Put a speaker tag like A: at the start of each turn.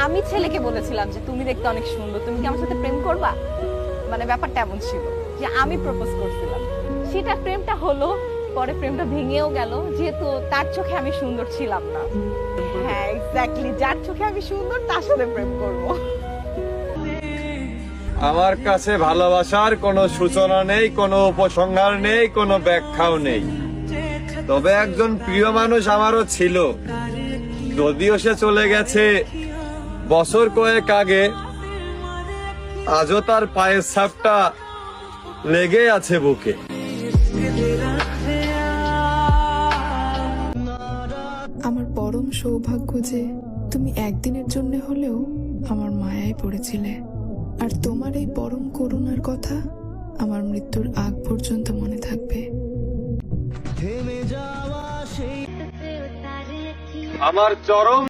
A: আমি ছেলেকে বলেছিলাম যে তুমি দেখতে অনেক সুন্দর, তুমি কি আমার সাথে প্রেম করবা, মানে ব্যাপারটা এমন ছিল যে আমি প্রপোজ করছিলাম। সেটা প্রেমটা হলো, পরে প্রেমটা ভেঙেও গেল যেহেতু তার চোখে আমি সুন্দর ছিলাম না। হ্যাঁ এক্স্যাক্টলি, যার চোখে আমি সুন্দর তার সাথে প্রেম করব।
B: আমার কাছে ভালোবাসার কোনো সূচনা নেই, কোনো উপসংহার নেই, কোনো ব্যাখ্যাও নেই। তবে একজন প্রিয় মানুষ আমারও ছিল, যদিও সে চলে গেছে বছর কয়েক আগে, আজও তার পায়ের ছাপটা লেগে আছে বুকে।
C: আমার পরম সৌভাগ্য যে তুমি একদিনের জন্য হলেও আমার মায়ায় পড়েছিলে, আর তোমার এই পরম করুণার কথা আমার মৃত্যুর আগ পর্যন্ত মনে থাকবে।
B: আমার চরম